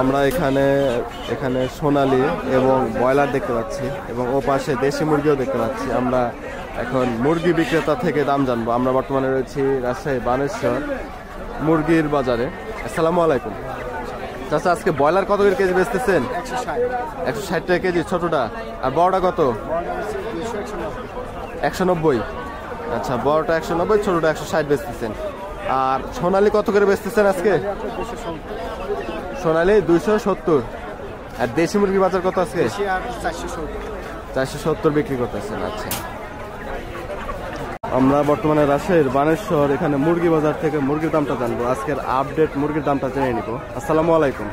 আমরা এখানে এখানে সোনালী এবং ব্রয়লার দেখতে পাচ্ছি এবং ও পাশে দেশি মুরগিও দেখতে পাচ্ছি। আমরা এখন মুরগি বিক্রেতা থেকে দাম জানবো। আমরা বর্তমানে রয়েছি রাজশাহী বানেশ্বর মুরগির বাজারে। আসসালামু আলাইকুম চাচা, আজকে ব্রয়লার কত করে কেজি বেচতেছেন? 160 টাকা কেজি ছোটটা, আর বড়টা কত? 190। আচ্ছা, বড়টা 190, ছোটটা 160 বেচতেছেন। আর সোনালী কত করে বেচতেছেন আজকে? সোনালী 270। আর দেশি মুরগির বাজার কত আজকে? 470 বিক্রি করতেছেন। আচ্ছা, আমরা বর্তমানে রাজশাহীর বানেশ্বর এখানে মুরগি বাজার থেকে মুরগির দামটা জানবো। আজকের আপডেট মুরগির দামটা জেনে নিব। আসসালামু আলাইকুম।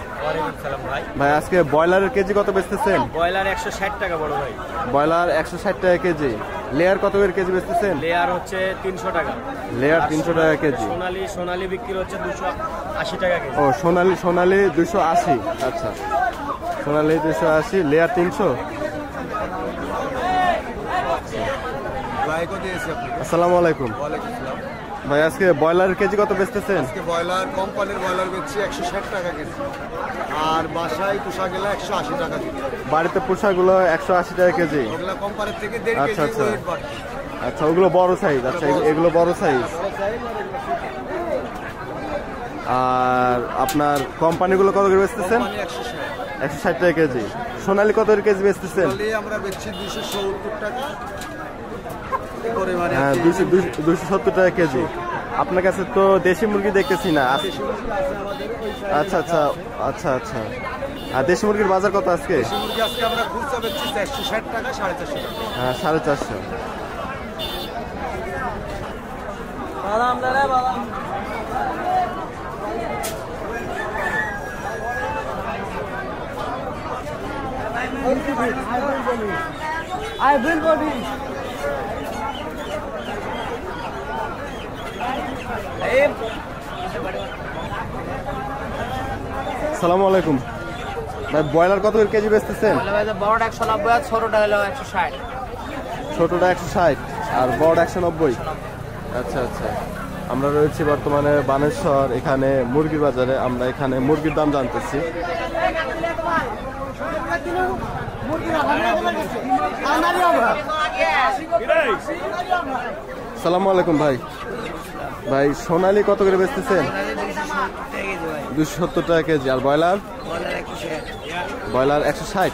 ভাই, আজকে ব্রয়লারের কেজি কত বেচতেছেন? ব্রয়লার 160 টাকা বড় ভাই। ব্রয়লার 160 টাকা কেজি। লেয়ার কত করে কেজি বেচতেছেন? লেয়ার হচ্ছে 300 টাকা। লেয়ার 300 টাকা কেজি। সোনালী বিক্রি হচ্ছে 280 টাকা কেজি। ও, সোনালী 280। আচ্ছা, সোনালী 280, লেয়ার 300। আসসালামু আলাইকুম। ভাই, আজকে ব্রয়লারের কেজি কত বেচতেছেন? আজকে ব্রয়লার কোম্পানির ব্রয়লার বেচছি 160 টাকা কেজি, আর বাসায় পোষা গেলে 180 টাকা কেজি। বাড়িতে পোষাগুলো 180 টাকা কেজি। ওগুলা কোম্পানির থেকে 1.5 আচ্ছা কেজি আচ্ছা ওয়েট বাড়ছে। আচ্ছা, ওগুলো বড় সাইজ। আচ্ছা, এগুলো বড় সাইজ। আর আপনার কোম্পানিগুলো কত করে বেচতেছেন? 160 টাকা কেজি। সোনালী কত করে কেজি বেচতেছেন? আমরা বেচছি 270 টাকা। হ্যাঁ, 270 টাকা কেজি। আপনার কাছে তো দেশি মুরগি দেখতেছি না। আচ্ছা আচ্ছা আচ্ছা আচ্ছা। আর দেশি মুরগির বাজার কত আজকে? আজকে আমরা খুচরা বেচছি 460 টাকা, 450 টাকা। হ্যাঁ, 450। আসসালামু আলাইকুম। ভাই, ব্রয়লার কত করে কেজি বেচতেছেন? বড়টা 190 আর ছোটটা হলো 160। ছোটটা 160 আর বড় 190। আচ্ছা আচ্ছা। আমরা রয়েছি বর্তমানে বানেশ্বর এখানে মুরগির বাজারে। আমরা এখানে মুরগির দাম জানতেছি। আসসালামু আলাইকুম ভাই। ভাই, সোনালী কত করে বেচতেছেন? 270 টাকা কেজি। আর ব্রয়লার? ব্রয়লার 160।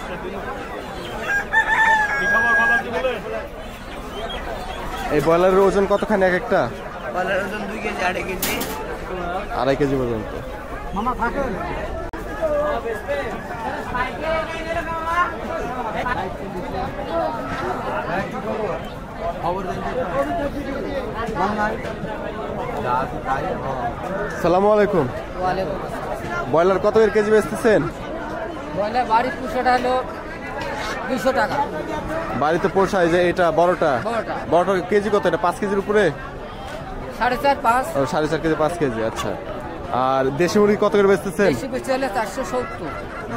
এই ব্রয়লারের ওজন কতখানি এক একটা? 2 কেজি, 2.5 কেজি, 2.5 কেজি পর্যন্ত। সালামু আলাইকুম। ব্রয়লার কত করে কেজি বেচতেছেন? ব্রয়লার বাড়ির পোষাটা হলো 200 টাকা। বাড়িতে পোষায় যে এটা বড়টা? বড়টা কেজি কত? এটা 5 কেজির উপরে? 4.5 5। 4.5 কেজি, 5 কেজি। আচ্ছা, আর দেশি মুরগি কত করে বেচতেছেন? দেশি বেচতে হলে 470।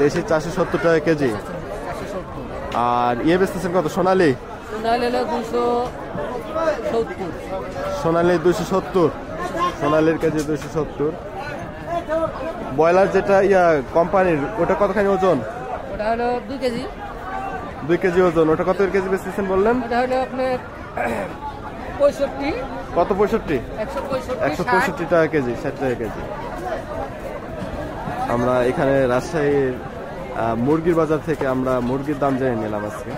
দেশি 470 টাকা কেজি। আর বেচতেছেন কত? সোনালী? সোনালী হলো 270। সোনালী 270। সোনালীর কেজি 270। ব্রয়লার যেটা কোম্পানির, ওটা কতখানি ওজন? ওটা হলো 2 কেজি। 2 কেজি ওজন। ওটা কত কেজি বেচতেছেন বললেন? ওটা হলো আপনার 65। কত? 65? 165 টাকা কেজি, 60 টাকা কেজি। আমরা এখানে রাজশাহীর মুরগির বাজার থেকে আমরা মুরগির দাম জেনে নিলাম আজকে।